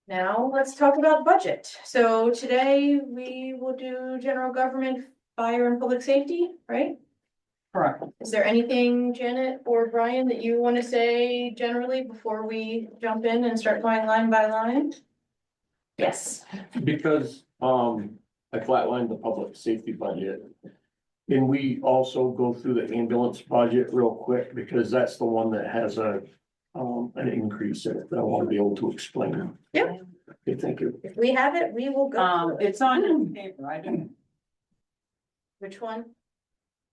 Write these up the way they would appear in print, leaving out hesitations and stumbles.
Now let's talk about budget. So today we will do general government, fire and public safety, right? Correct. Is there anything, Janet or Brian, that you want to say generally before we jump in and start going line by line? Yes. Because, I flatlined the public safety budget. Can we also go through the ambulance budget real quick, because that's the one that has an increase in it that I want to be able to explain. Yep. Okay, thank you. If we have it, we will go. through it. It's on your paper, I didn't, Which one?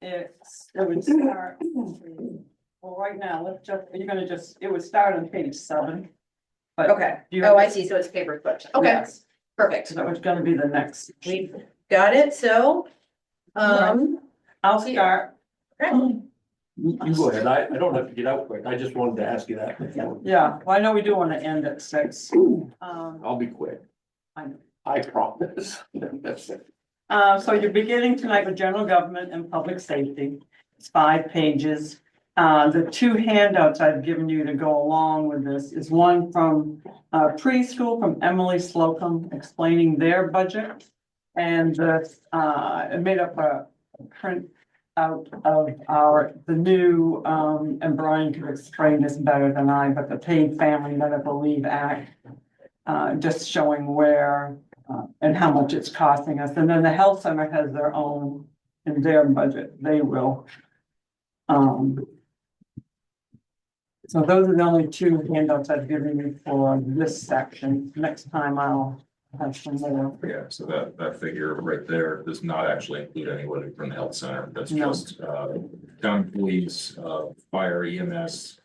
it would start. Well, right now, let's just, it would start on page 7. But Okay. you- Oh, I see. So it's paper clipped. Okay, Yes, perfect. so it's gonna be the next. We got it. So, I'll start, okay. You go ahead. I don't have to get out quick. I just wanted to ask you that. yeah, well, I know we do wanna end at 6. I'll be quick. I know. I promise. That's it. So you're beginning tonight with general government and public safety. It's 5 pages. The 2 handouts I've given you to go along with this is one from preschool from Emily Slocum explaining their budget. And it made up a print out of the new, and Brian could explain this better than I, but the Paid Family Medical Leave Act. Just showing where and how much it's costing us. And then the health center has their own in their budget, they will. So those are the only 2 handouts I've given you for this section. Next time I'll have some more. Yeah, so that figure right there does not actually include anybody from the health center. That's No. just, town police, fire EMS.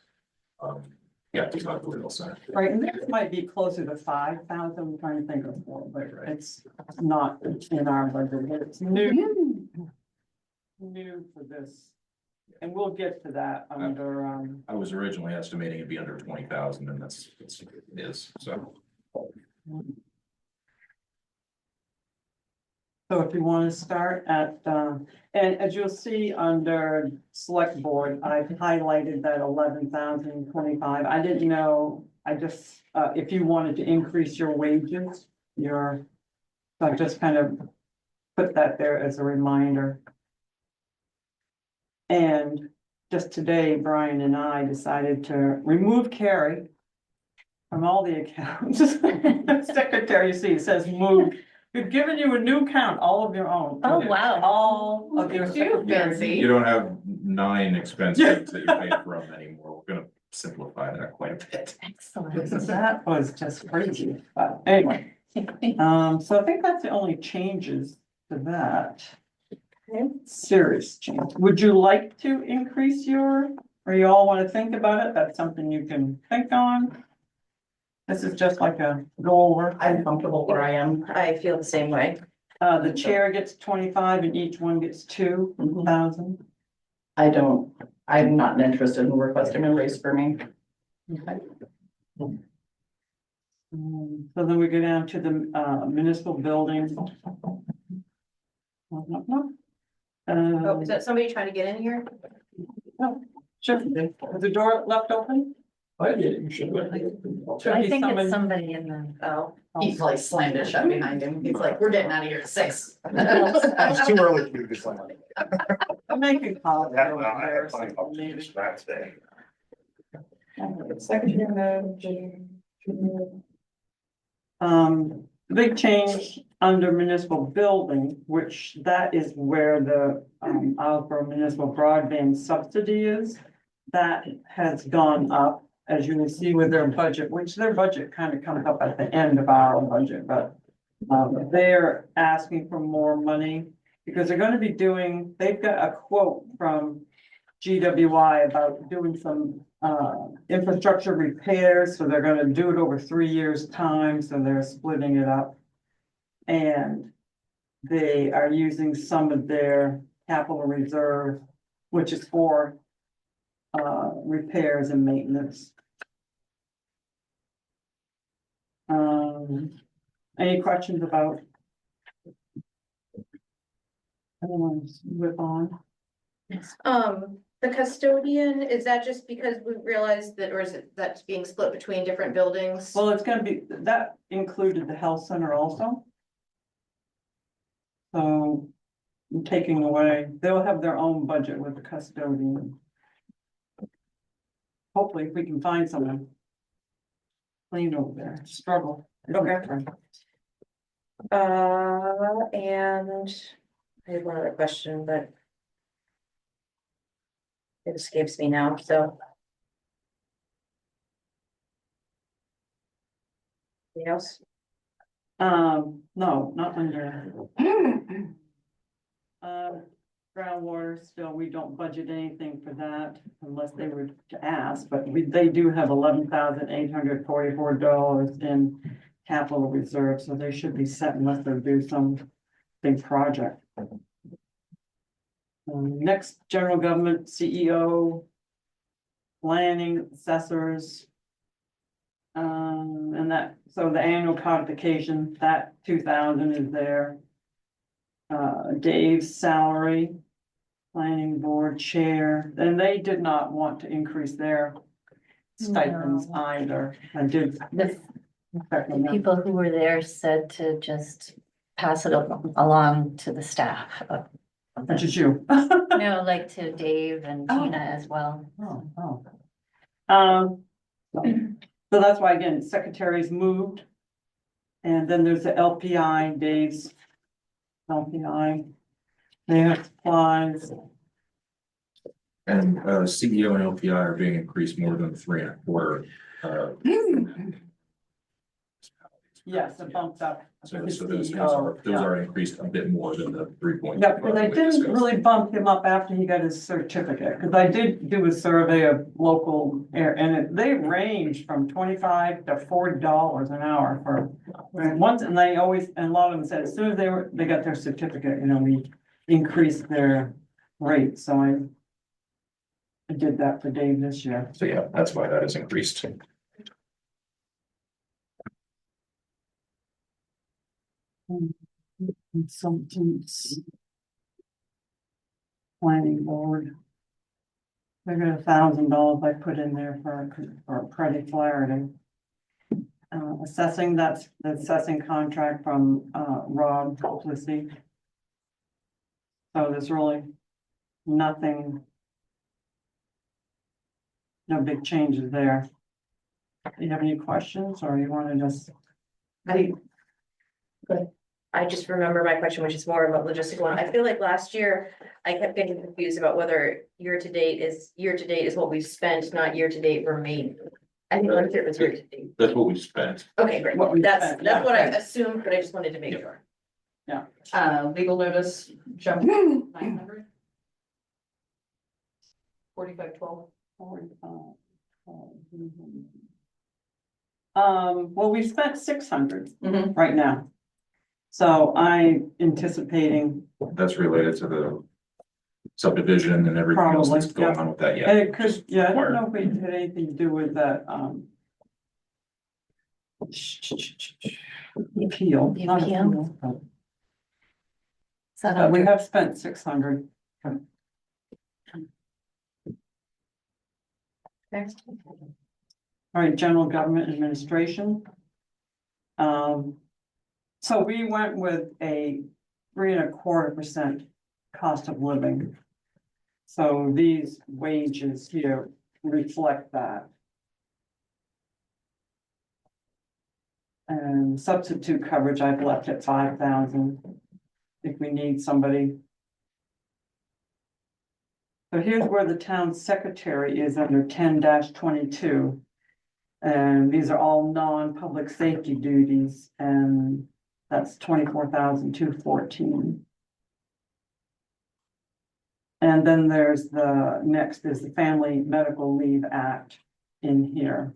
Yeah, it does not include the health center. Right, and this might be closer to 5,000, I'm trying to think of more, but it's not in our budget, it's new. New for this, and we'll get to that under, I was originally estimating it'd be under 20,000 and it is, so. So if you want to start at, and as you'll see under select board, I've highlighted that 11,025. I didn't know, I just, if you wanted to increase your wages, so I just kind of put that there as a reminder. And just today, Brian and I decided to remove Carrie from all the accounts. Secretary, you see, it says move. We've given you a new account, all of your own. Oh, wow. All of your. Look at you, fancy. You don't have 9 expenses that you're paying from anymore. We're gonna simplify that quite a bit. Excellent. That was just crazy, but anyway, so I think that's the only changes to that. Serious change. Would you like to increase or you all want to think about it? That's something you can think on. This is just like a go over. I'm comfortable where I am. I feel the same way. The chair gets 25 and each one gets 2,000. I'm not interested in requesting a raise for me. So then we go down to the municipal building. Oh, is that somebody trying to get in here? Sure, is the door left open? I did, you should. I think it's somebody in the. Oh. He probably slammed it shut behind him. He's like, we're getting out of here at 6. It's too early for you to decide. I'm making calls. Yeah, well, I have plenty of options for that today. The big change under municipal building, which that is where the Alpha municipal broadband subsidy is. That has gone up, as you can see with their budget, which their budget kind of comes up at the end of our budget, but. They're asking for more money because they're gonna be they've got a quote from GWI about doing some infrastructure repairs, so they're gonna do it over 3 years' time, so they're splitting it up. And they are using some of their capital reserve, which is for repairs and maintenance. Any questions about? I don't want to whip on. The custodian, is that just because we realized that, or is it that's being split between different buildings? Well, it's gonna be, that included the health center also. So I'm taking away, they'll have their own budget with the custodian. Hopefully, if we can find someone. Clean over there, struggle. Okay. And I had one other question, but it escapes me now, so. Anything else? No, not under. Groundwater, still, we don't budget anything for that unless they were to ask, but they do have $11,844 in capital reserve, so they should be set unless they do some big project. Next, general government, CEO. Planning, assessors. And that, so the annual codification, that 2,000 is there. Dave's salary, planning board chair, and they did not want to increase their stipends No. either. I did. The people who were there said to just pass it along to the staff. Which is you. No, like to Dave and Oh. Tina as well. So that's why, again, secretaries moved. And then there's the LPI, Dave's LPI. They have supplies. And CEO and LPI are being increased more than 3.25. Yes, it bumped up. So The those CEO, yeah. are increased a bit more than the 3. Yeah, because I didn't really bump him up after he got his certificate, because I did do a survey of local air, and they range from $25 to $40 an hour for. And once, and they always, and a lot of them said, as soon as they got their certificate, we increased their rate, so I did that for Dave this year. So yeah, that's why that is increased. Consultants. Planning board. I got $1,000 I put in there for credit clarity. Assessing, that's the assessing contract from Rob Plessy. So there's really nothing. No big changes there. Do you have any questions, or you want to just? I just remember my question, which is more of a logistical one. I feel like last year I kept getting confused about whether year to date is what we've spent, not year to date remaining. I think last year it was year to date. That's what we spent. Okay, great. What we That's spent, yeah. what I assumed, but I just wanted to make Yeah. sure. Legal notice jumped 900. 4512. Well, we spent 600 Mhm. right now. So I'm anticipating, That's related to the subdivision and everything else that's Probably, yeah. going on with that, and yeah. it could, yeah, I don't know if we had anything to do with that, appeal. The not appeal? but- Is that But we under- have spent 600. Next. All right, general government administration. So we went with a 3.25% cost of living. So these wages here reflect that. And substitute coverage, I've left at 5,000 if we need somebody. So here's where the town secretary is under 10-22. And these are all non-public safety duties, and that's 24,214. And then there's next is the Family Medical Leave Act in here.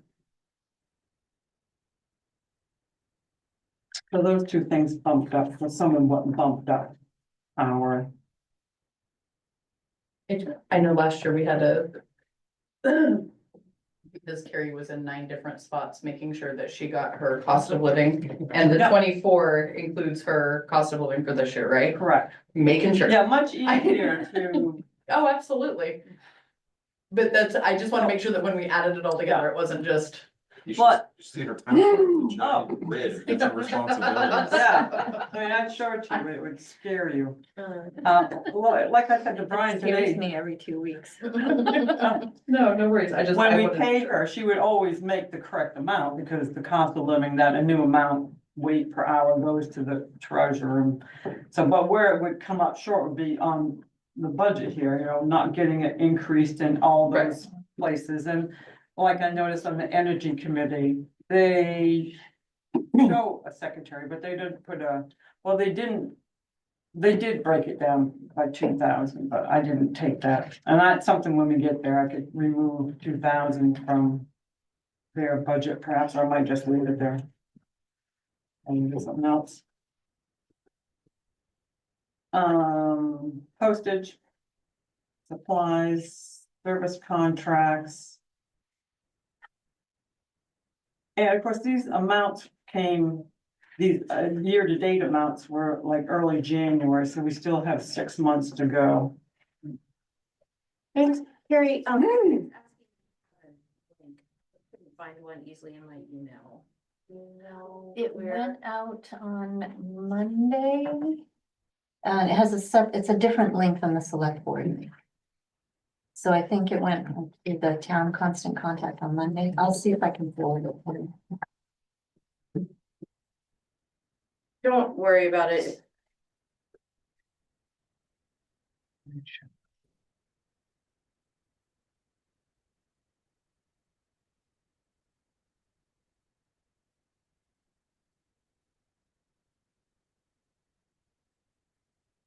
So those two things bumped up, so someone bumped up our, I know last year we had because Carrie was in 9 different spots, making sure that she got her cost of living. And the Yeah. 24 includes her cost of living for this year, right? correct. Making sure. Yeah, much easier to, Oh, absolutely. But that's, I just wanna make sure that when we added it all together, it wasn't just. You What? should see her time, card, the giant grid, it's a responsibility. Yeah. I mean, I'd show it to you, but it would scare you. Uh, Well, like I said to Brian Scares today, me every 2 weeks. No, no worries, I just. when I we wanted- paid her, she would always make the correct amount because the cost of living, that a new amount weight per hour goes to the treasurer. And so, but where it would come up short would be on the budget here, you know, not getting it increased in all those places. And like I noticed on the energy committee, they show a secretary, but they didn't put well, they did break it down by 2,000, but I didn't take that. And that's something when we get there, I could remove 2,000 from their budget perhaps, or I might just leave it there. And do something else. Postage. Supplies, service contracts. And of course, these amounts came, these year-to-date amounts were like early January, so we still have 6 months to go. Thanks, Carrie, couldn't find one easily in my email. No. It went out on Monday. It has it's a different link than the select board. So I think it went to the town constant contact on Monday. I'll see if I can forward it. for you. Don't worry about it.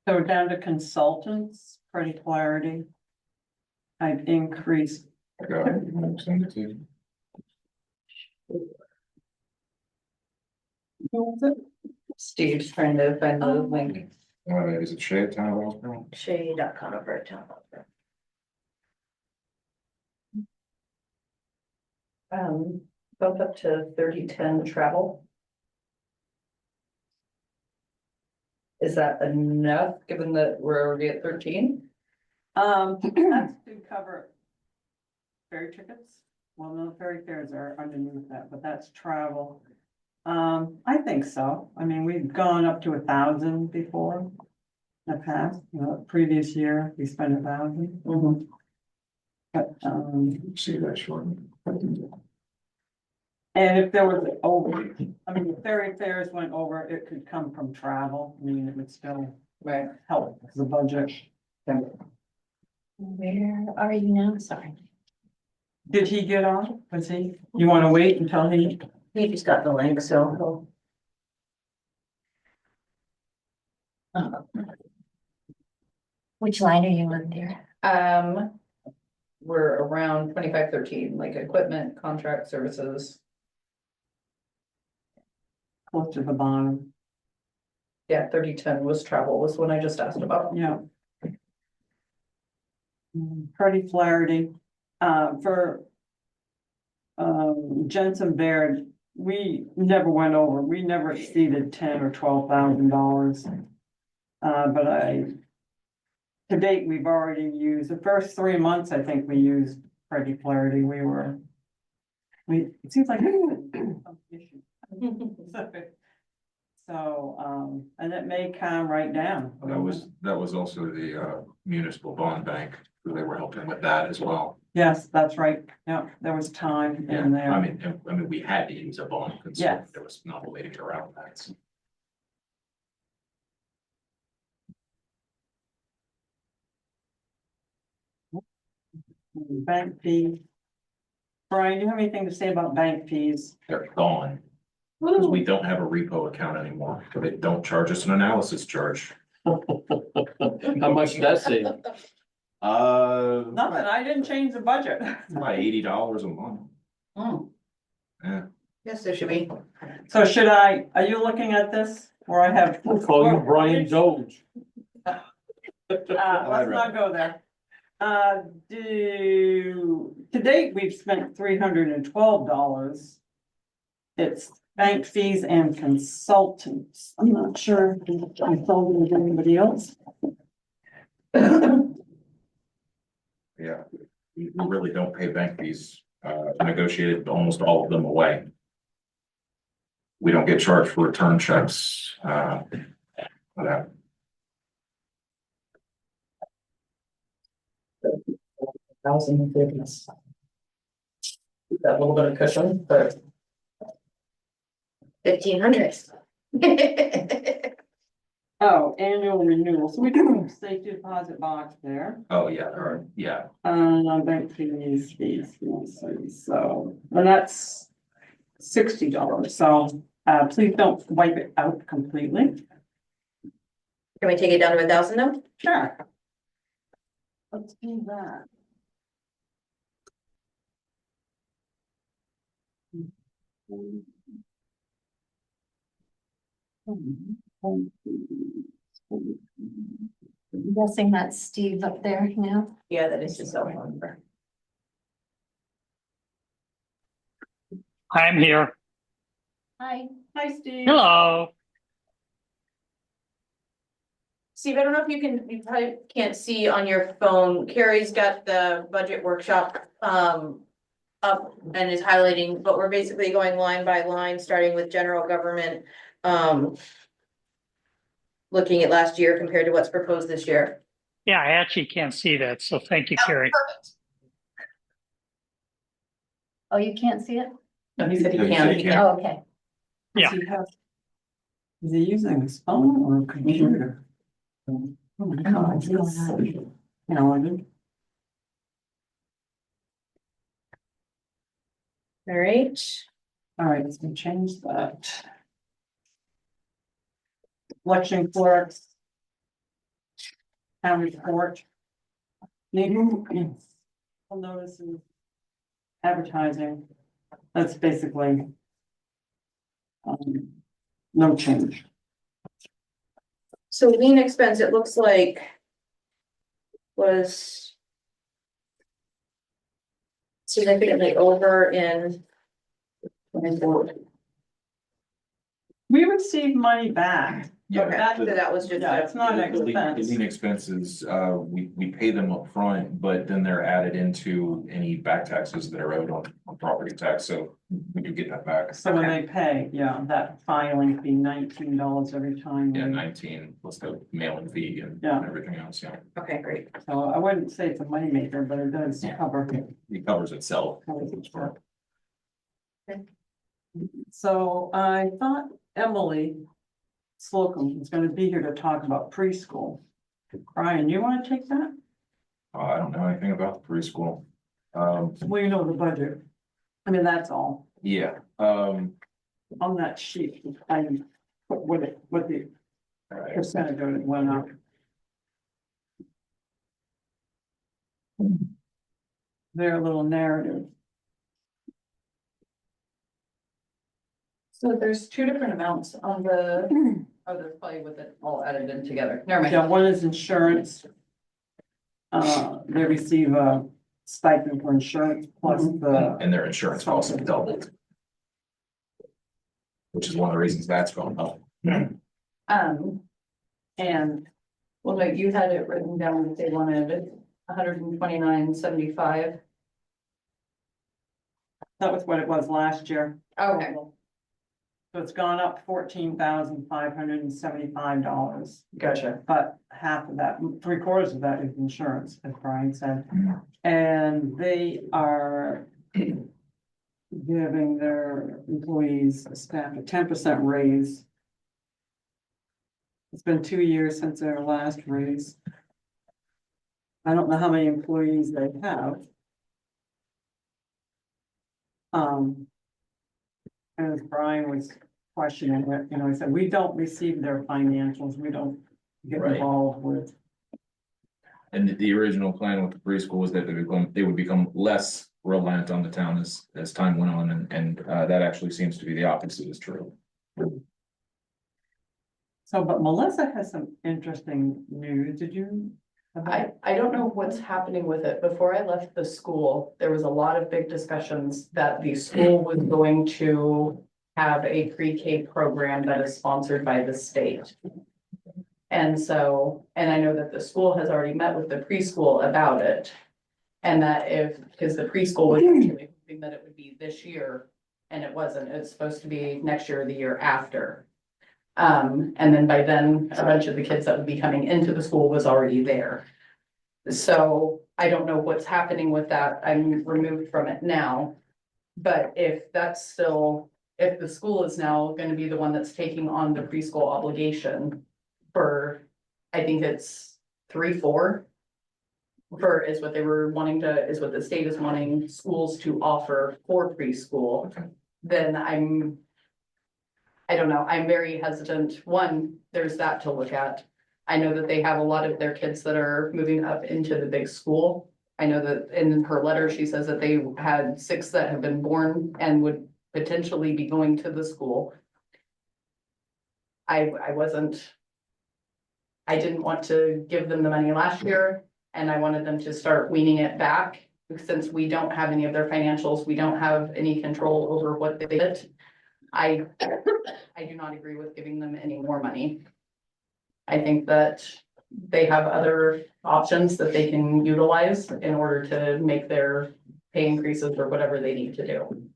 So down to consultants, pretty clarity. I've increased, I got it. Send it to you. who was it? Steve's trying to find the link. Is it Shay at Town of Wellsboro? Shay.com over at town. Bump up to 3010 travel. Is that enough, given that we're already at 13? That's to cover ferry tickets. Well, no, ferry fares are underneath that, but that's travel. I think so. I mean, we've gone up to 1,000 before. In the past, you know, previous year, we spent 1,000. But, See that short. and if there was over, I mean, if ferry fares went over, it could come from travel. I mean, it would still Right. help the budget. Where are you now? Sorry. Did he get on? Was he? You want to wait until he? He just got the link, so. Which line are you on there? We're around 2513, like equipment, contract services. Close to the bottom, Yeah, 3010 was travel, was one I just asked about. yeah. Pretty Flaherty, for. Jensen Baird, we never went over, we never exceeded $10,000 or $12,000. But to date, we've already used, the first 3 months, I think we used Pretty Flaherty, it seems like. some issue. So, and it may calm right down. That was also the municipal bond bank, who they were helping with that as well. Yes, that's right. Yeah, there was time in there. I mean, we had to use a bond consultant, Yes. there was not a way to get around that. Bank fees. Brian, do you have anything to say about bank fees? They're gone. Because we don't have a repo account anymore, they don't charge us an analysis charge. How much did that save? Nothing, I didn't change the budget. About $80 a month. Yeah, Yes, there should be. So are you looking at this? Where I have. We'll call you Brian Doge. Let's not go there. To date, we've spent $312. It's bank fees and consultants. I'm not sure if I'm consulting with anybody else. yeah. we really don't pay bank fees, negotiated almost all of them away. We don't get charged for return checks, for that. Thousand goodness. That little bit of cushion, but 1,500. Oh, annual renewal, so we do have safety deposit box there. Oh, yeah, or, yeah, Bank fees, so, and that's $60, so, please don't wipe it out completely. Can we take it down to 1,000 though? Sure. Let's do that. I'm guessing that's Steve up there now. Yeah, that is his cell phone number. I'm here. Hi. Hi, Steve. Hello. Steve, I don't know if you probably can't see on your phone, Carrie's got the budget workshop, up and is highlighting, but we're basically going line by line, starting with general government, looking at last year compared to what's proposed this year. Yeah, I actually can't see that, so thank you, Carrie. Oh, you can't see it? no, he said he No, he can. said he can. Oh, okay. Yeah. Is he using his phone or a computer? Oh my God, What's going on? you know, I didn't- All right. all right, let's change that. Election clerks. Town report. Notices. Advertising, that's basically. No change. So lien expense, it looks like was significantly over in. We received money back. Yeah. That- So that was just. Yeah, it's not an The expense. lien expenses, we pay them up front, but then they're added into any back taxes that are owed on property tax, so we do get that back. So when they pay, yeah, that filing fee, $19 every time. Yeah, 19 plus the mailing fee and Yeah. everything else, yeah. Okay, great. So I wouldn't say it's a moneymaker, but it does Yeah. cover. It covers itself. So I thought Emily Slocum was gonna be here to talk about preschool. Brian, you wanna take that? I don't know anything about the preschool. Well, you know the budget. I mean, that's all. Yeah, On that sheet, I put what the all right. percentage of it went up. Their little narrative. So there's two different amounts on the, oh, there's probably with it all added in together. Never mind. Yeah, one is insurance. They receive a stipend for insurance plus the, And their insurance costs have doubled. Which is one of the reasons that's going up. and Well, no, you had it written down that they wanted 129.75. that was what it was last year. Okay, So it's gone up $14,575, gotcha. but half of that, 3/4 of that is insurance, as Brian said. And they are giving their employees, staff a 10% raise. It's been 2 years since their last raise. I don't know how many employees they have. As Brian was questioning it, you know, he said, we don't receive their financials, we don't get Right. involved with. And the original plan with the preschool was that they would become less reliant on the town as time went on, and that actually seems to be the opposite is true. So, but Melissa has some interesting news, did you? I don't know what's happening with it. Before I left the school, there was a lot of big discussions that the school was going to have a pre-K program that is sponsored by the state. And so, and I know that the school has already met with the preschool about it. And that if, because the preschool was actually hoping that it would be this year, and it wasn't, it's supposed to be next year or the year after. And then by then, a bunch of the kids that would be coming into the school was already there. So I don't know what's happening with that. I'm removed from it now. But if that's still, if the school is now gonna be the one that's taking on the preschool obligation for, I think it's 3-4. For is what they were wanting to, is what the state is wanting schools to offer for preschool. Then I don't know, I'm very hesitant. One, there's that to look at. I know that they have a lot of their kids that are moving up into the big school. I know that in her letter, she says that they had 6 that have been born and would potentially be going to the school. I didn't want to give them the money last year, and I wanted them to start weaning it back. Since we don't have any of their financials, we don't have any control over what they get. I do not agree with giving them any more money. I think that they have other options that they can utilize in order to make their pay increases or whatever they need to do.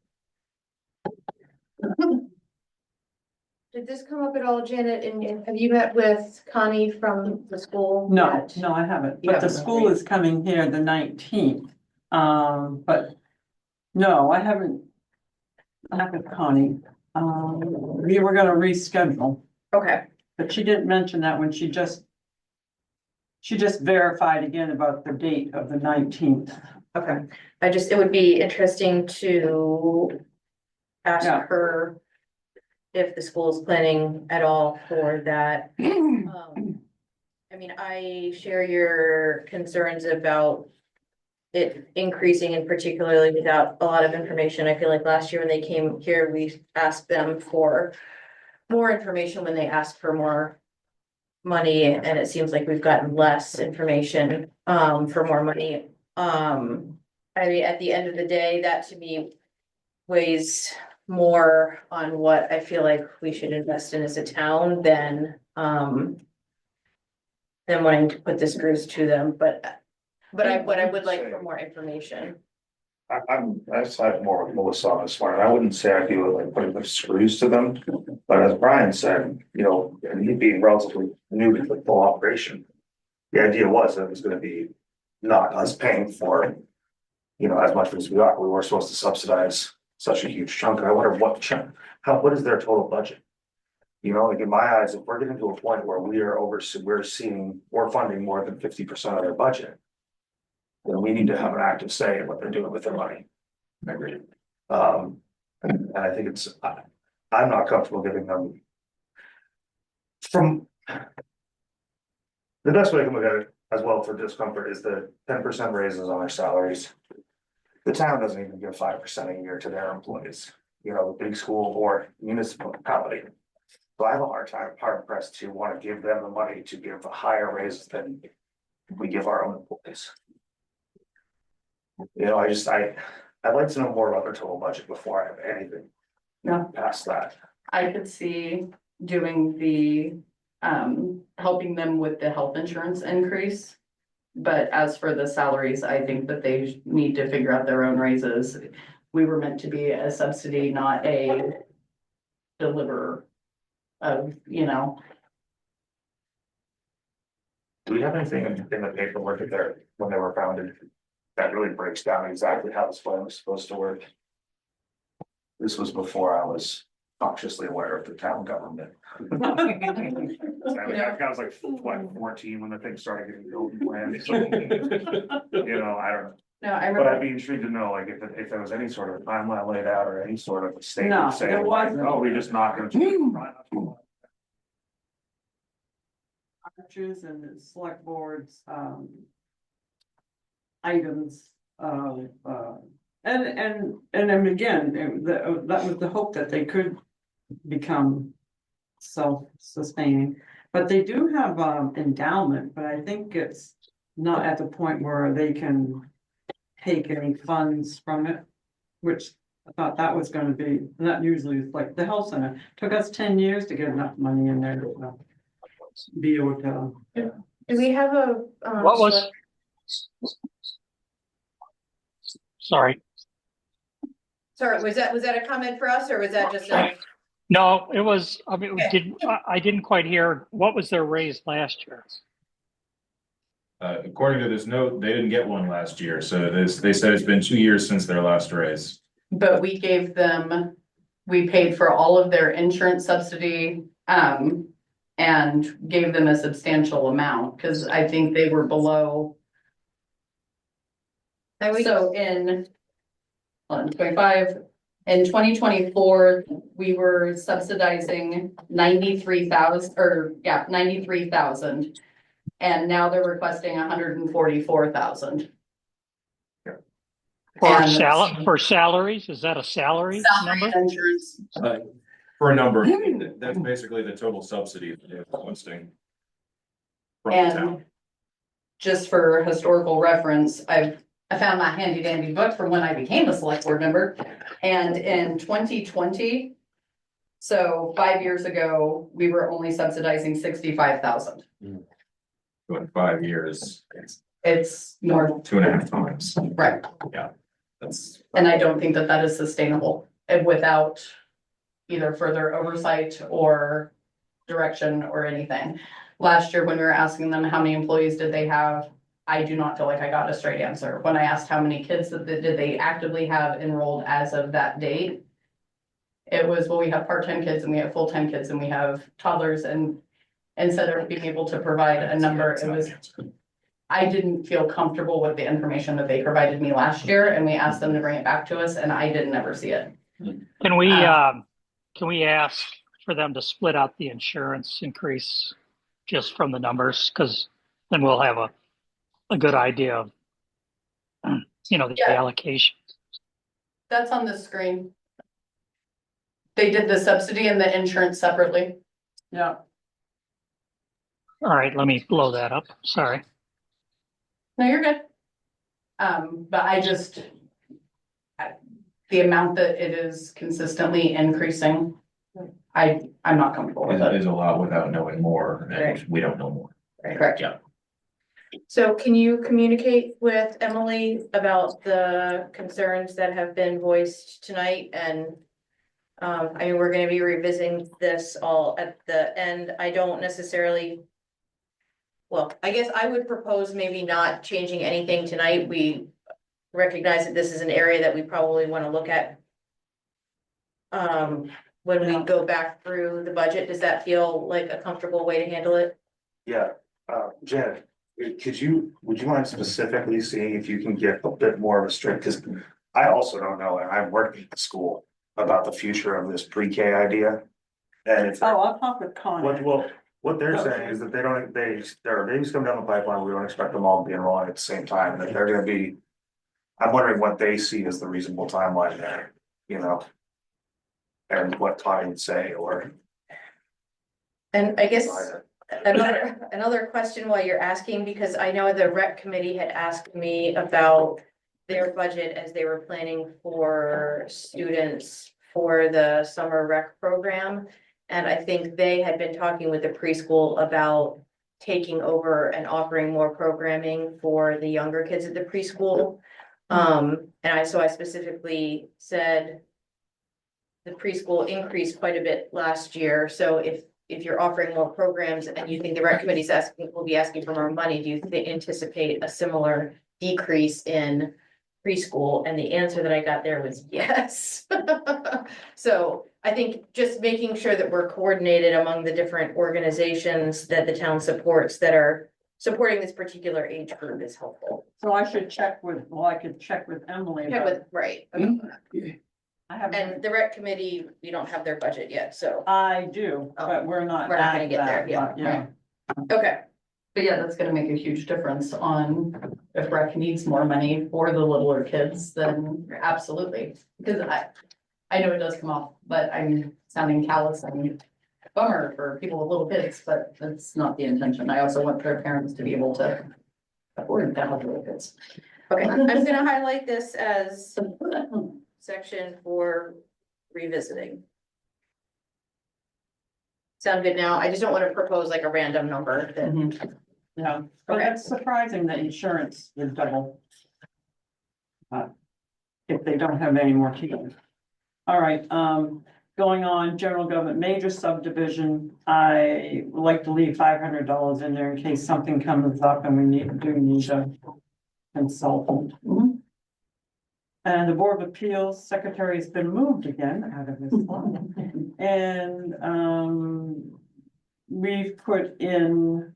Did this come up at all, Janet? And have you met with Connie from the school? No, yet? no, I haven't, Yeah. but the school is coming here the 19th. But no, I haven't. I haven't, Connie. We were gonna reschedule, Okay, but she didn't mention that when she just verified again about the date of the 19th. okay. It would be interesting to ask Yeah. her if the school is planning at all for that. I mean, I share your concerns about it increasing, and particularly without a lot of information. I feel like last year when they came here, we asked them for more information when they asked for more money, and it seems like we've gotten less information for more money. I mean, at the end of the day, that to me weighs more on what I feel like we should invest in as a town than wanting to put the screws to them, but I would like for more information. I side more with Melissa on this one, and I wouldn't say I feel like putting the screws to them. But as Brian said, you know, and he being relatively new to the full operation. The idea was that it was gonna be not us paying for, you know, as much as we are. We were supposed to subsidize such a huge chunk, and I wonder what chunk, what is their total budget? You know, like in my eyes, if we're getting to a point where we're funding more than 50% of their budget. Then we need to have an active say in what they're doing with their money. Agreed. And I think I'm not comfortable giving them. From. The best way I can look at it as well for discomfort is the 10% raises on their salaries. The town doesn't even give 5% a year to their employees, you know, the big school or municipality. So I have a hard pressed to want to give them the money to give a higher raise than we give our own employees. You know, I'd like to know more about their total budget before I have anything. Yeah. Past that. I could see doing the, helping them with the health insurance increase. But as for the salaries, I think that they need to figure out their own raises. We were meant to be a subsidy, not a deliverer of, you know. Do we have anything in the paperwork when they were founded? That really breaks down exactly how this plan was supposed to work. This was before I was consciously aware of the town government. I mean, I was like, what, 14 when the thing started getting built and planned, so, you know, I don't know. No, I But I'd remember, be intrigued to know, like, if there was any sort of timeline laid out or any sort of No, statement saying, there like, wasn't. oh, we're just not gonna. Arches and the select boards, items, and then again, that was the hope that they could become self-sustaining. But they do have, endowment, but I think it's not at the point where they can take any funds from it, which I thought that was gonna be, and that usually is like the health center, took us 10 years to get enough money in there to be able to. Do we have a? What was, Sorry. Sorry, was that a comment for us or was that just a? No, it was, I mean, Okay. I didn't quite hear, what was their raise last year? According to this note, they didn't get one last year, so they said it's been 2 years since their last raise. But we gave them, we paid for all of their insurance subsidy, and gave them a substantial amount, because I think they were below. So in 25, in 2024, we were subsidizing 93,000, or yeah, 93,000. And now they're requesting 144,000. For salaries, is that a salary number? Insurance. For a number, that's basically the total subsidy that they're requesting. From the And town. just for historical reference, I found my handy dandy book from when I became a select board member. And in 2020, so 5 years ago, we were only subsidizing 65,000. So in 5 years, It's more, 2.5 times. right, That's. and I don't think that that is sustainable without either further oversight or direction or anything. Last year, when we were asking them how many employees did they have, I do not feel like I got a straight answer. When I asked how many kids did they actively have enrolled as of that date, it was, well, we have part-time kids and we have full-time kids and we have toddlers, and instead of being able to provide a number, it was, I didn't feel comfortable with the information that they provided me last year, and we asked them to bring it back to us, and I didn't ever see it. Can we ask for them to split out the insurance increase just from the numbers? Because then we'll have a good idea of, the Yeah. allocation. That's on the screen. They did the subsidy and the insurance separately. Yeah, All right, let me blow that up. Sorry. No, you're good. But the amount that it is consistently increasing, I'm not comfortable with it. Is a lot without knowing more, and Right. we don't know more. Correct. Yeah. So can you communicate with Emily about the concerns that have been voiced tonight and? I mean, we're gonna be revisiting this all at the end. I don't necessarily. Well, I guess I would propose maybe not changing anything tonight. We recognize that this is an area that we probably wanna look at. When we go back through the budget, does that feel like a comfortable way to handle it? Yeah, Jen, would you mind specifically seeing if you can get a bit more of a strict, because I also don't know, and I'm working at the school about the future of this pre-K idea. And if, I'll talk with Connie. what they're saying is that there are babies come down the pipeline, we don't expect them all to be enrolling at the same time, and that they're gonna be. I'm wondering what they see as the reasonable timeline there, and what Connie would say, or. And I guess another question while you're asking, because I know the rec committee had asked me about their budget as they were planning for students for the summer rec program. And I think they had been talking with the preschool about taking over and offering more programming for the younger kids at the preschool. So I specifically said the preschool increased quite a bit last year. So if you're offering more programs and you think the rec committee's will be asking for more money, do you anticipate a similar decrease in preschool? And the answer that I got there was yes. So I think just making sure that we're coordinated among the different organizations that the town supports that are supporting this particular age group is helpful. So I could check with Emily. Yeah, but right. I have, And the rec committee, we don't have their budget yet, so, I do, but we're not. We're not gonna at get there, that, yeah. but okay. But yeah, that's gonna make a huge difference on if rec needs more money for the littler kids, then absolutely. Because I know it does come off, but I'm sounding callous and bummer for people with little kids, but that's not the intention. I also want their parents to be able to afford to have little kids. Okay, I'm gonna highlight this as section for revisiting. Sound good now? I just don't wanna propose like a random number that, yeah, but Okay. it's surprising that insurance is double. if they don't have any more teachers. All right, going on, general government major subdivision, I would like to leave $500 in there in case something comes up and we need a consultant. And the Board of Appeals Secretary has been moved again out of his slot. And, we've put in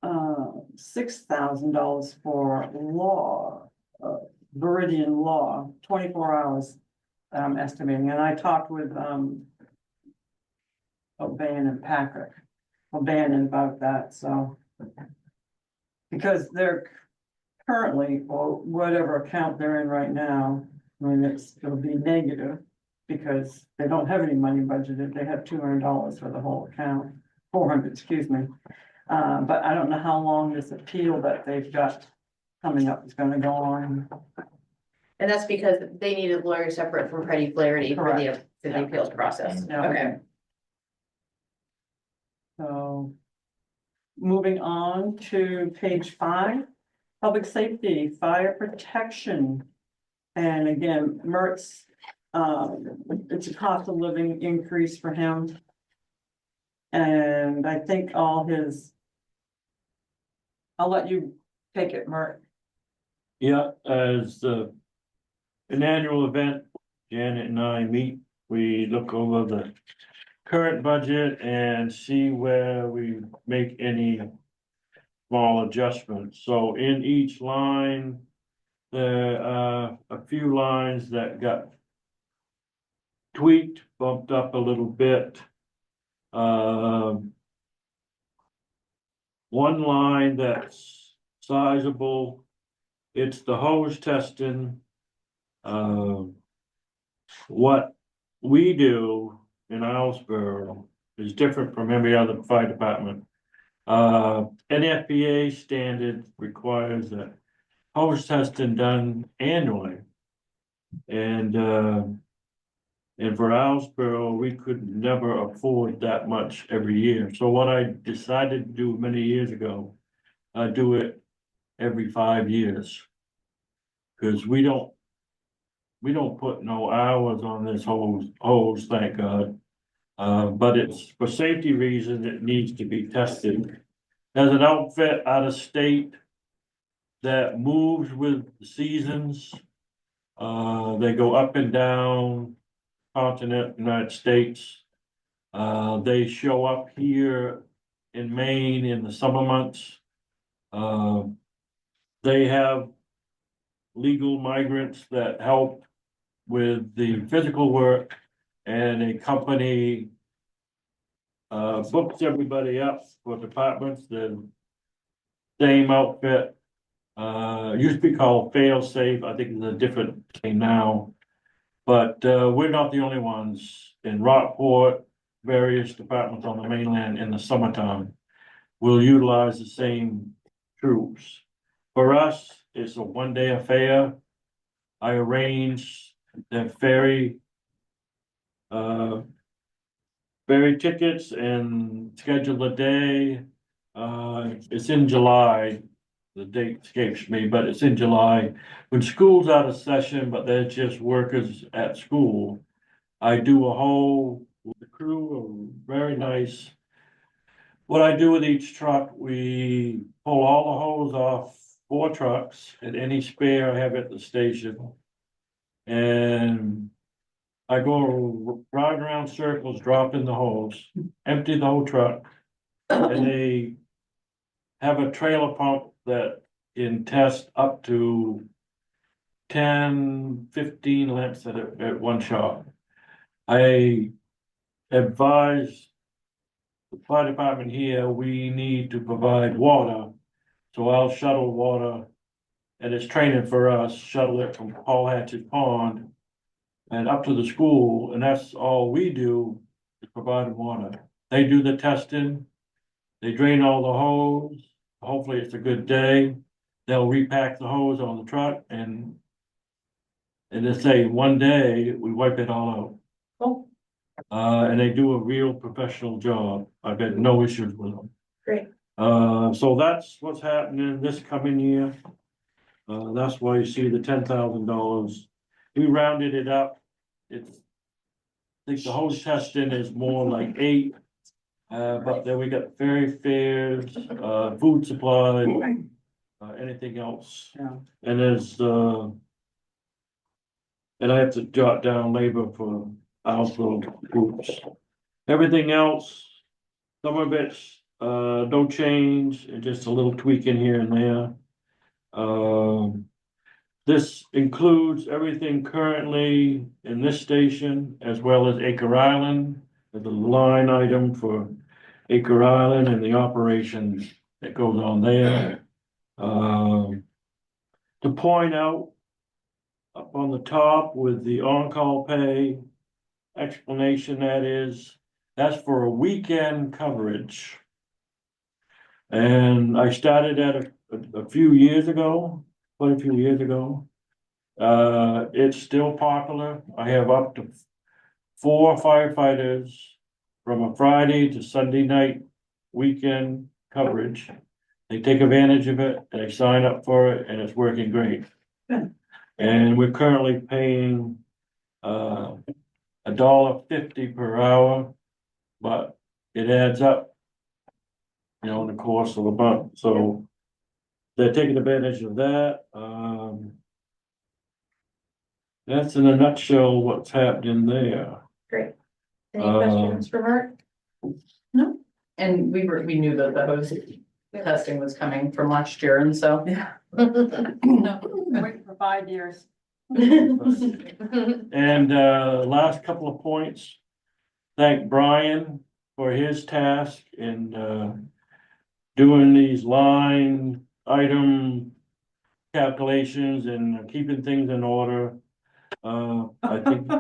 $6,000 for law, Viridian Law, 24 hours, estimating, and I talked with, O'Bannon about that, so. Because they're currently, or whatever account they're in right now, I mean, it'll be negative. Because they don't have any money budgeted, they have $200 for the whole account, 400, excuse me. But I don't know how long this appeal that they've got coming up is gonna go on. And that's because they needed lawyers separate from Freddie Flaherty for the appeals process. Yeah. Okay. So. Moving on to page 5, public safety, fire protection. And again, Mertz, it's a cost of living increase for him. And I think all his. I'll let you take it, Mert. Yeah, as an annual event, Janet and I meet, we look over the current budget and see where we make any small adjustments. So in each line, there are a few lines that got tweaked, bumped up a little bit. One line that's sizable, it's the hose testing. What we do in Islesboro is different from every other fire department. NFPA standard requires that hose testing done annually. And for Islesboro, we could never afford that much every year. So what I decided to do many years ago, I do it every 5 years. Cause we don't put no hours on this hose, thank God. But it's for safety reasons, it needs to be tested. There's an outfit out of state that moves with the seasons. They go up and down continent, United States. They show up here in Maine in the summer months. They have legal migrants that help with the physical work, and a company books everybody up for departments. The same outfit used to be called Fail Safe. I think it's a different thing now. But we're not the only ones. In Rockport, various departments on the mainland in the summertime will utilize the same troops. For us, it's a one-day affair. I arrange the ferry tickets and schedule a day. It's in July. The date escapes me, but it's in July. When school's out of session, but they're just workers at school. I do a whole, the crew are very nice. What I do with each truck, we pull all the hose off 4 trucks and any spare I have at the station. And I go ride around circles, dropping the hose, empty the whole truck. And they have a trailer pump that can test up to 10, 15 lengths at one shot. I advise the fire department here, we need to provide water. So I'll shuttle water, and it's training for us, shuttle it from Paul Hatch's Pond and up to the school, and that's all we do is provide water. They do the testing, they drain all the hose, hopefully it's a good day. They'll repack the hose on the truck and they say one day we wipe it all out. Cool. And they do a real professional job. I've had no issues with them. Great. So that's what's happening this coming year. That's why you see the $10,000 we rounded it up. It's. I think the hose testing is more like 8. But then we got ferry fares, food supply, anything else. Yeah. And there's, and I have to jot down labor for household groups. Everything else, some of it's, no change, and just a little tweaking here and there. This includes everything currently in this station as well as Acre Island. There's a line item for Acre Island and the operations that goes on there. To point out, up on the top with the on-call pay explanation, that's for a weekend coverage. And I started that a few years ago, quite a few years ago. It's still popular. I have up to 4 firefighters from a Friday to Sunday night weekend coverage. They take advantage of it, they sign up for it, and it's working great. And we're currently paying $1.50 per hour, but it adds up, you know, in the course of a month, so they're taking advantage of that. That's in a nutshell what's happening there. Great. Any questions for Mark? And we knew that the hose testing was coming from last year, and so. Yeah. No. Wait for 5 years. And last couple of points. Thank Brian for his task in doing these line item calculations and keeping things in order. I think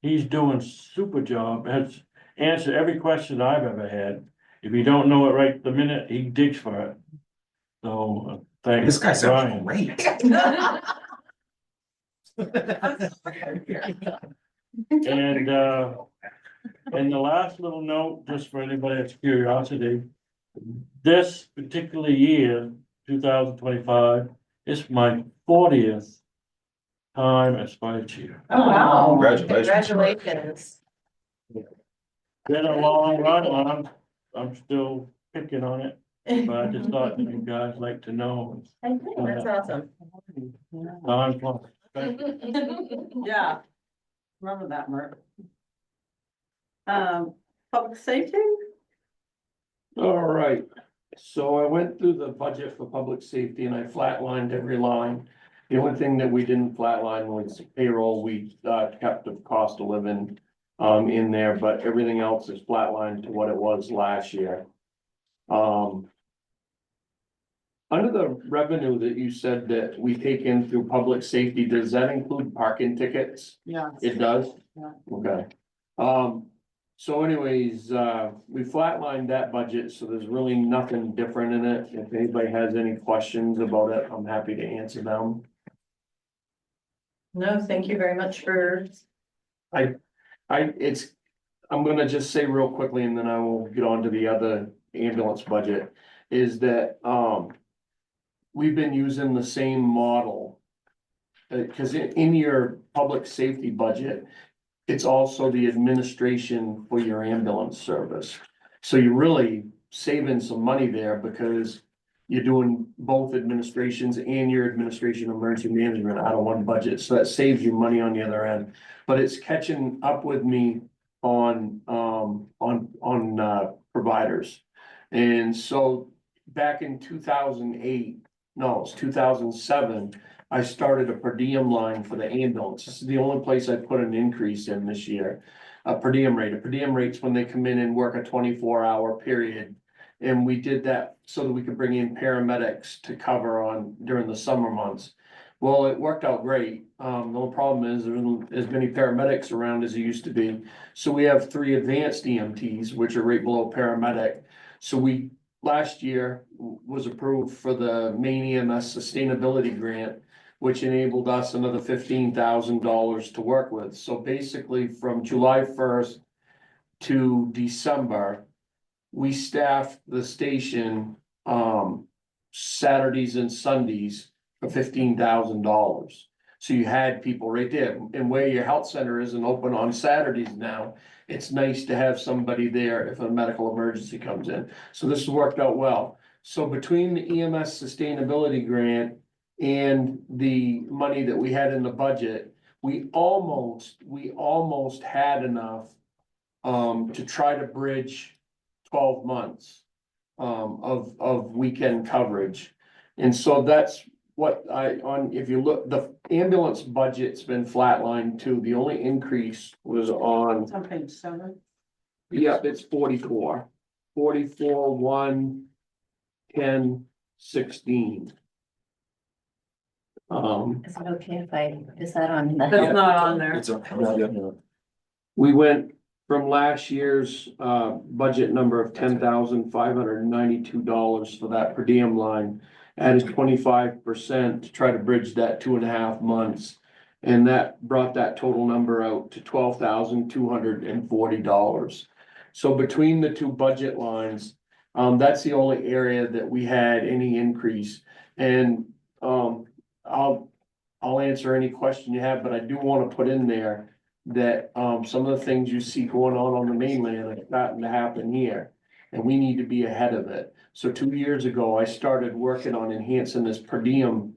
he's doing super job, has answered every question I've ever had. If you don't know it right the minute, he digs for it. So thanks. This guy sounds Brian. great. And the last little note, just for anybody that's curiosity, this particular year, 2025, is my 40th time as fire chief. Oh, wow. Congratulations. Congratulations. Been a long run, and I'm still picking on it, but I just thought you guys like to know. That's awesome. Time flies. Yeah. Remember that, Mark. Public safety? All right, so I went through the budget for public safety and I flatlined every line. The only thing that we didn't flatline was payroll. We kept the cost of living in there, but everything else is flatlined to what it was last year. Under the revenue that you said that we take in through public safety, does that include parking tickets? Yeah. It does? Yeah. Okay. So anyways, we flatlined that budget, so there's really nothing different in it. If anybody has any questions about it, I'm happy to answer them. No, thank you very much for. I'm gonna just say real quickly, and then I will get on to the other ambulance budget, is that, we've been using the same model. Cause in your public safety budget, it's also the administration for your ambulance service. So you're really saving some money there because you're doing both administrations and your administration of emergency management out of one budget. So that saves you money on the other end. But it's catching up with me on providers. And so back in 2008, no, it's 2007, I started a per diem line for the ambulance. This is the only place I put an increase in this year. A per diem rate. A per diem rate's when they come in and work a 24-hour period. And we did that so that we could bring in paramedics to cover on during the summer months. Well, it worked out great. The only problem is there isn't as many paramedics around as there used to be. So we have 3 advanced EMTs, which are right below paramedic. So we last year was approved for the Maine EMS Sustainability Grant, which enabled us another $15,000 to work with. So basically from July 1st to December, we staffed the station Saturdays and Sundays for $15,000. So you had people right there, and where your health center isn't open on Saturdays now, it's nice to have somebody there if a medical emergency comes in. So this has worked out well. So between the EMS sustainability grant and the money that we had in the budget, we almost had enough to try to bridge 12 months of weekend coverage. And so that's what if you look, the ambulance budget's been flatlined too. The only increase was on, It's on page 7. yep, it's 44, 1, 10, 16. Is it okay if is that on the? That's health? not on there. It's a, We went from last year's budget number of $10,592 for that per diem line. Added 25% to try to bridge that 2.5 months. And that brought that total number out to $12,240. So between the two budget lines, that's the only area that we had any increase. And I'll answer any question you have, but I do want to put in there that some of the things you see going on the mainland are starting to happen here. And we need to be ahead of it. So 2 years ago, I started working on enhancing this per diem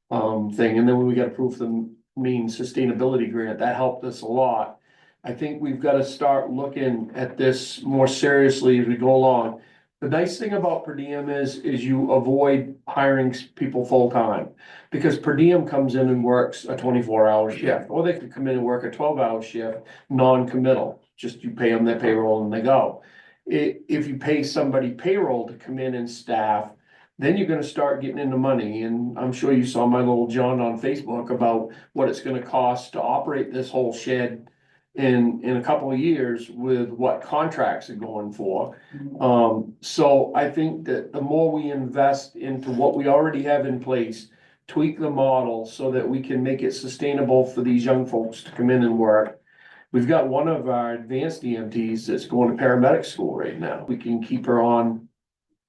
thing, and then when we got approved the main sustainability grant, that helped us a lot. I think we've got to start looking at this more seriously as we go along. The nice thing about per diem is you avoid hiring people full-time, because per diem comes in and works a 24-hour shift, or they could come in and work a 12-hour shift, non-committal, just you pay them their payroll and they go. If you pay somebody payroll to come in and staff, then you're gonna start getting into money, and I'm sure you saw my little John on Facebook about what it's gonna cost to operate this whole shed in a couple of years with what contracts are going for. So I think that the more we invest into what we already have in place, tweak the model so that we can make it sustainable for these young folks to come in and work. We've got one of our advanced EMTs that's going to paramedic school right now. We can keep her on,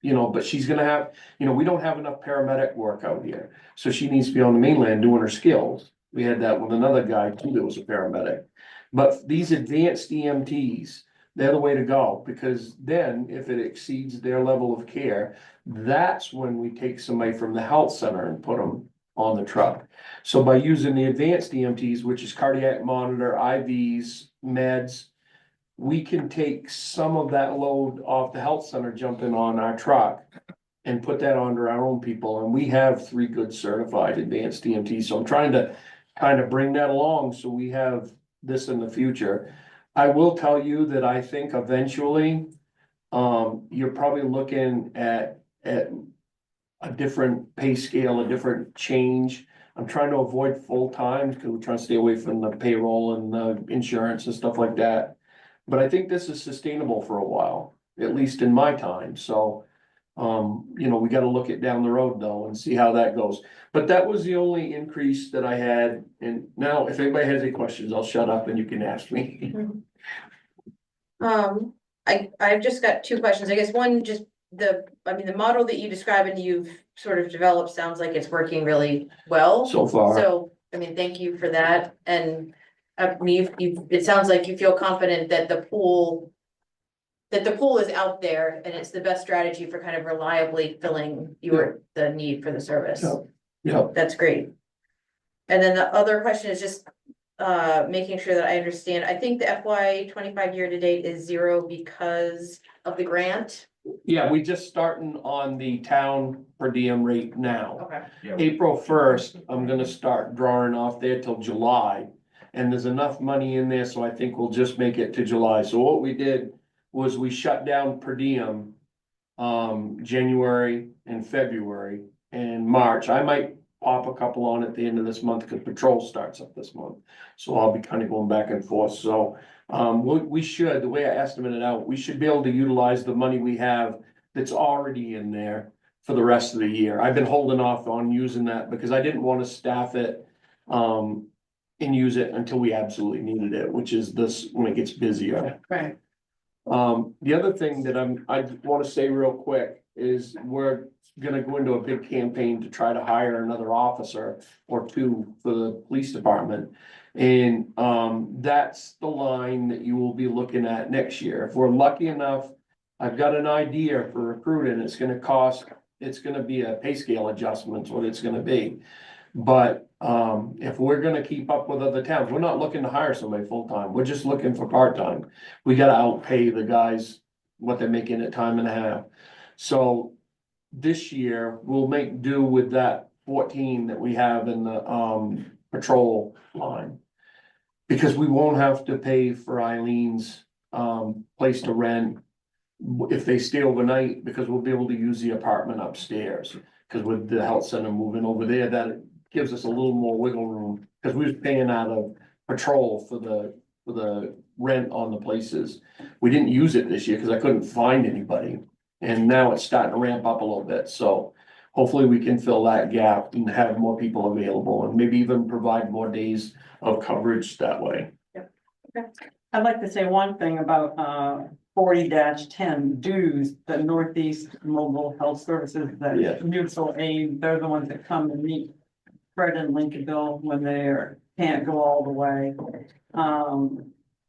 but she's gonna have, we don't have enough paramedic work out here. So she needs to be on the mainland doing her skills. We had that with another guy too that was a paramedic. But these advanced EMTs, they're the way to go, because then if it exceeds their level of care, that's when we take somebody from the health center and put them on the truck. So by using the advanced EMTs, which is cardiac monitor, IVs, meds, we can take some of that load off the health center jumping on our truck and put that onto our own people. And we have 3 good certified advanced EMTs. So I'm trying to kind of bring that along so we have this in the future. I will tell you that I think eventually, you're probably looking at a different pay scale, a different change. I'm trying to avoid full-time because we're trying to stay away from the payroll and the insurance and stuff like that. But I think this is sustainable for a while, at least in my time. So, we got to look it down the road though and see how that goes. But that was the only increase that I had. And now if anybody has any questions, I'll shut up and you can ask me. I've just got 2 questions. I guess one, just the model that you describe and you've sort of developed sounds like it's working really well. So far. So, thank you for that. And it sounds like you feel confident that the pool is out there and it's the best strategy for kind of reliably filling the need for the service. Yeah. That's great. And then the other question is just making sure that I understand. I think the FY 25 year to date is 0 because of the grant. Yeah, we just starting on the town per diem rate now. Okay. April 1st, I'm gonna start drawing off there till July. And there's enough money in there, so I think we'll just make it to July. So what we did was we shut down per diem January and February and March. I might pop a couple on at the end of this month because patrol starts up this month. So I'll be kind of going back and forth. So we should, the way I estimated it out, we should be able to utilize the money we have that's already in there for the rest of the year. I've been holding off on using that because I didn't want to staff it and use it until we absolutely needed it, which is this when it gets busier. Right. The other thing that I wanna say real quick is we're gonna go into a big campaign to try to hire another officer or two for the police department. And, that's the line that you will be looking at next year. If we're lucky enough, I've got an idea for recruiting, it's gonna be a pay scale adjustment, what it's gonna be. But, if we're gonna keep up with other towns, we're not looking to hire somebody full-time, we're just looking for part-time. We gotta outpay the guys what they're making at time and a half. So this year, we'll make do with that 14 that we have in the, patrol line. Because we won't have to pay for Eileen's, place to rent if they stay overnight, because we'll be able to use the apartment upstairs. Cause with the health center moving over there, that gives us a little more wiggle room, cause we was paying out of patrol for the rent on the places. We didn't use it this year, cause I couldn't find anybody, and now it's starting to ramp up a little bit, so. Hopefully we can fill that gap and have more people available, and maybe even provide more days of coverage that way. I'd like to say one thing about 40-10 dues, the Northeast Mobile Health Services, Yeah. that mutual aid, they're the ones that come and meet Fred and Lincolnville when can't go all the way.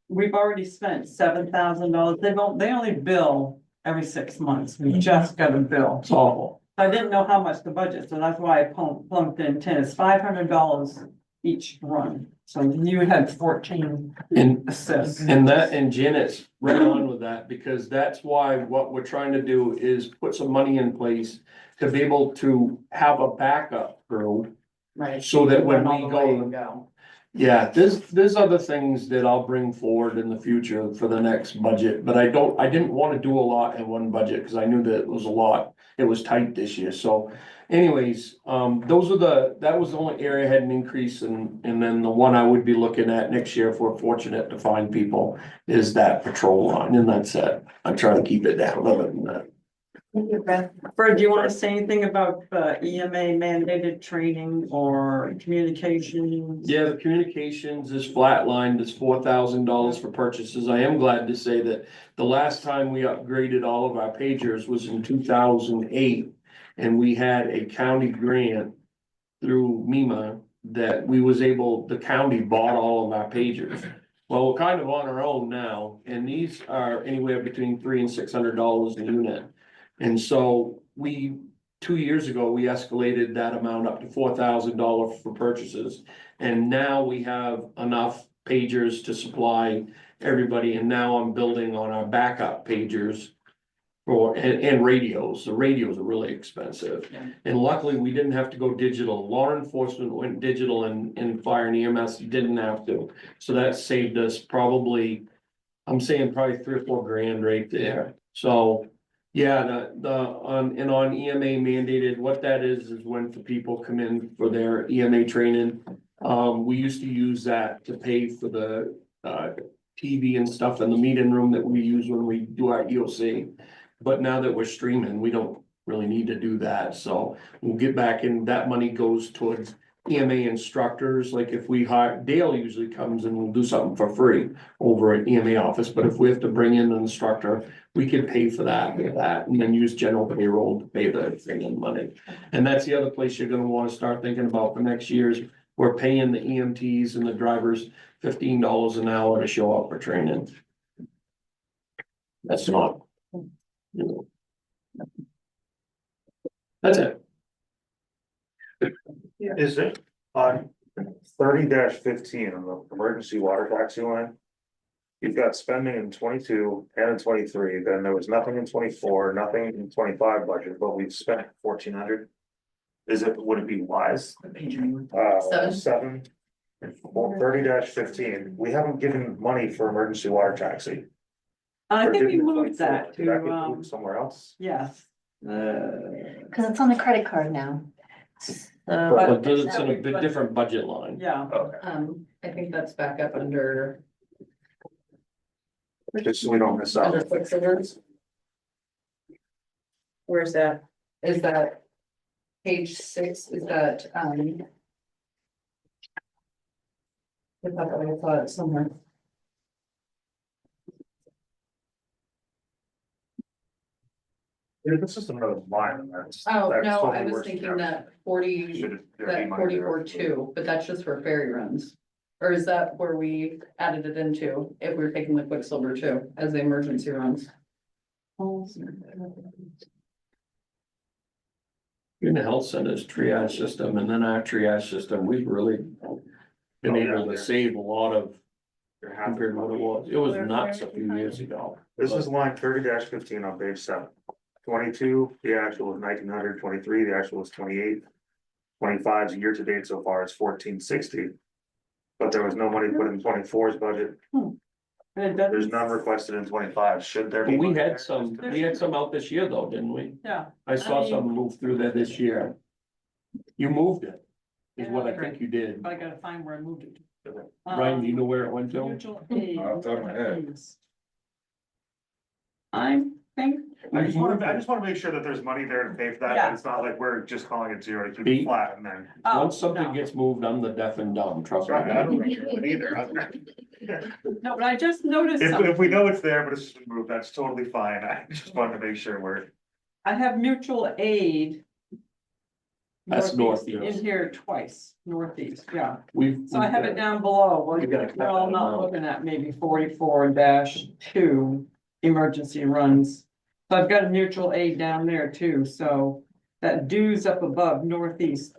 We've already spent $7,000. They only bill every 6 months. We just got a bill. It's awful. I didn't know how much the budget, so that's why I plunked in 10. It's $500 each run. So you had 14 And assists. and Janet's right on with that, because that's why what we're trying to do is put some money in place to be able to have a backup crew. Right. So that when All we the way go, and go. yeah, there's other things that I'll bring forward in the future for the next budget, but I didn't wanna do a lot in one budget, cause I knew that it was a lot. It was tight this year, so anyways, that was the only area I had an increase in, and then the one I would be looking at next year, if we're fortunate to find people, is that patrol line, and that's it. I'm trying to keep it down other than that. Thank you, Brad. Fred, do you want to say anything about EMA mandated training or communications? Yeah, the communications is flatlined, it's $4,000 for purchases. I am glad to say that the last time we upgraded all of our pagers was in 2008. And we had a county grant through MEMA that the county bought all of our pagers. Well, we're kind of on our own now, and these are anywhere between $300 and $600 a unit. And so 2 years ago, we escalated that amount up to $4,000 for purchases. And now we have enough pagers to supply everybody, and now I'm building on our backup pagers. And radios, the radios are really expensive. Yeah. And luckily, we didn't have to go digital. Law enforcement went digital and fire and EMS didn't have to. So that saved us probably, I'm saying probably $3 or $4 grand right there. So, yeah, on EMA mandated, what that is when the people come in for their EMA training. We used to use that to pay for the TV and stuff in the meeting room that we use when we do our EOC. But now that we're streaming, we don't really need to do that, so we'll get back in, that money goes towards EMA instructors, like if we hire, Dale usually comes and we'll do something for free over at EMA office, but if we have to bring in an instructor, we could pay for that, and then use general payroll to pay the thing in money. And that's the other place you're gonna wanna start thinking about for next year's, we're paying the EMTs and the drivers $15 an hour to show up for training. That's not. That's it. Is it on 30-15 on the emergency water taxi line? You've got spending in 22 and in 23, then there was nothing in 24, nothing in 25 budget, but we've spent 1,400. Would it be wise? Seven. 30-15, we haven't given money for emergency water taxi. I Or think did we in moved 24? that Did that to, get moved somewhere else? yes. Because it's on the credit card now. But it's in a bit different budget line. Yeah, Okay, I think that's back up under just so we don't miss out. Quicksilvers. Where's that? Is that page 6? Is that I thought it somewhere. This is another line, that's. Oh, that's no, I totally was worth thinking it. that 40, Should- there'd be that money there. 44.2, but that's just for ferry runs. Or is that where we added it into, if we're taking the Quicksilver too, as the emergency runs? In the health center's triage system and then our triage system, we've really been Oh, yeah. able to save a lot of You're half compared to what it was. It was nuts a few years ago. This is line 30-15 on page 7. 22, the actual was 1900, 23, the actual was 28. 25's year to date so far is 1460. But there was no money put in 24's budget. And it There's doesn't- none requested in 25. Should there be? But we money had there? some out this year though, didn't we? Yeah, I saw I mean- some move through there this year. You moved it, is what I Yeah. think you did. but I gotta find where I moved it. Ryan, do you know where it went to? Mutual aid. Off the top of my head. I think. I just wanna make sure that there's money there to pay for that, Yeah. but it's not like we're just calling it zero to keep Be- it flat and then. Oh, Once something no. gets moved, I'm the deaf and dumb, trust me. I don't know either. No, but I just noticed If something. we know it's there, but it's just moved, that's totally fine. I just wanted to make sure we're. I have mutual aid. That's In northeast. here twice, northeast, yeah. We've. So I have it down below. Well, We gotta cut we're all that not amount. looking at maybe 44-2 emergency runs. So I've got a mutual aid down there too, so that dues up above northeast.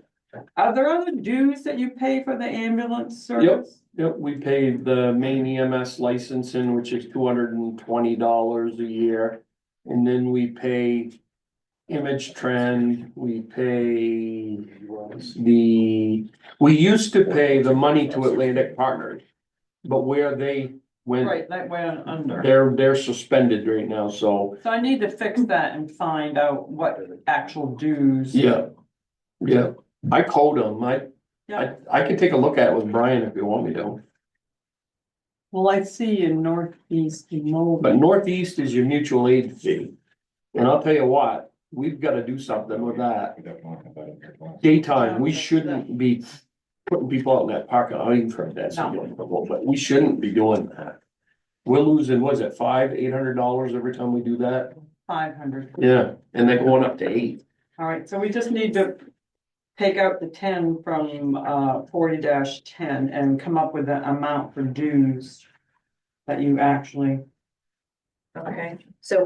Are there other dues that you pay for the ambulance service? Yep, we paid the main EMS licensing, which is $220 a year. And then we pay Image Trend, we pay we used to pay the money to Atlantic Partners. But where they went, Right, that went under. they're suspended right now, so, So I need to fix that and find out what actual dues. yeah. Yeah, I code them, Yeah. I can take a look at it with Brian if you want me to. Well, I see in northeast mobile. But Northeast is your mutual aid fee. And I'll tell you what, we've gotta do something with that. Daytime, we shouldn't be putting people out in that parking lot, even for that, but we shouldn't be doing that. We're losing, was it $800 every time we do that? 500. Yeah, and they're going up to 8. All right, so we just need to take out the 10 from 40-10 and come up with the amount for dues that you actually, Okay, so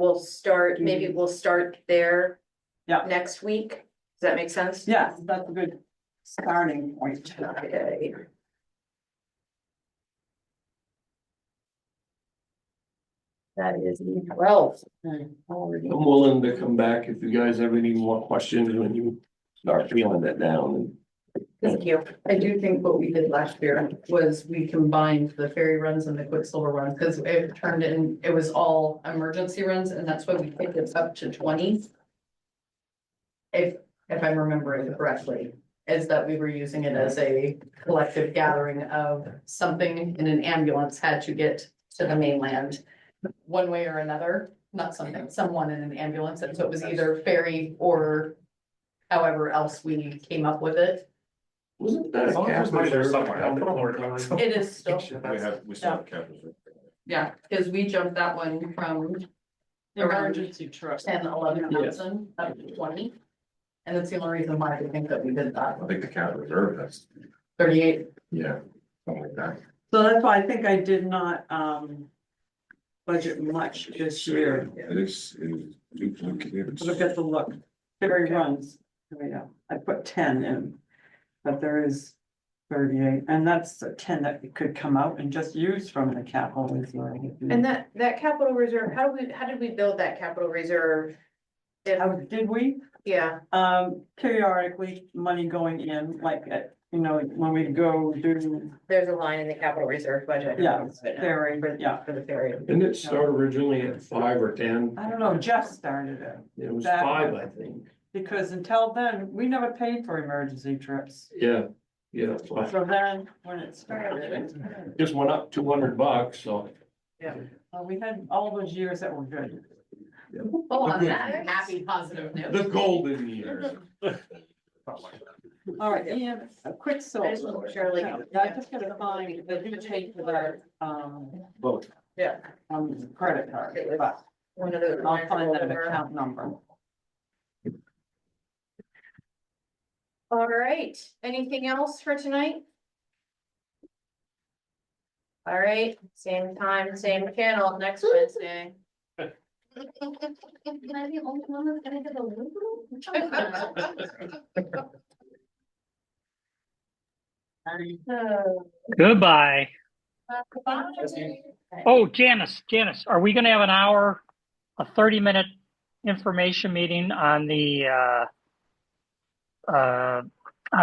maybe we'll start there. Yeah. Next week, does that make sense? yeah, that's a good starting point. Okay. That is the 12th. Okay. I'm willing to come back if you guys have any more questions when you start feeling that down. Thank you. I do think what we did last year was we combined the ferry runs and the Quicksilver runs, because it turned in, it was all emergency runs, and that's why we picked it up to 20. If I'm remembering correctly, is that we were using it as a collective gathering of something in an ambulance had to get to the mainland. One way or another, not something, someone in an ambulance, and so it was either ferry or however else we came up with it. Wasn't that As a long as there's money there somewhere, I'll put a word on it. It is still, We still have capital. yeah, because we jumped that one from Emergency truck. 10, 11,000 up to 20. And that's the only reason why I think that we did that, I think the capital reserve has, 38. yeah, something like that. So that's why I think I did not, budget much this year. It is. Look at the look, ferry runs, oh yeah, I put 10 in, but there is 38, and that's a 10 that we could come out and just use from the capital reserve. And that capital reserve, how did we build that capital reserve? How did we? Yeah, Periodically, money going in, like, when we go do, there's a line in the capital reserve budget. yeah, ferry, but yeah. For the ferry. Didn't it start originally at 5 or 10? I don't know, Jeff started it, It was That- 5, I think. because until then, we never paid for emergency trips. Yeah, yeah. So then, when it started, Just went up $200, so. we had all those years that were good. Well, on that happy, positive note. The golden years. All right, Ian, a quick I just want silver. to share, like, I just gotta find, they do take for their, Both. credit card, but one of those. I'll find that account number. All right, anything else for tonight? All right, same time, same channel next Wednesday. Am I the only one that's gonna get a little? Goodbye. Oh, Janice, are we gonna have an hour, a 30-minute information meeting on the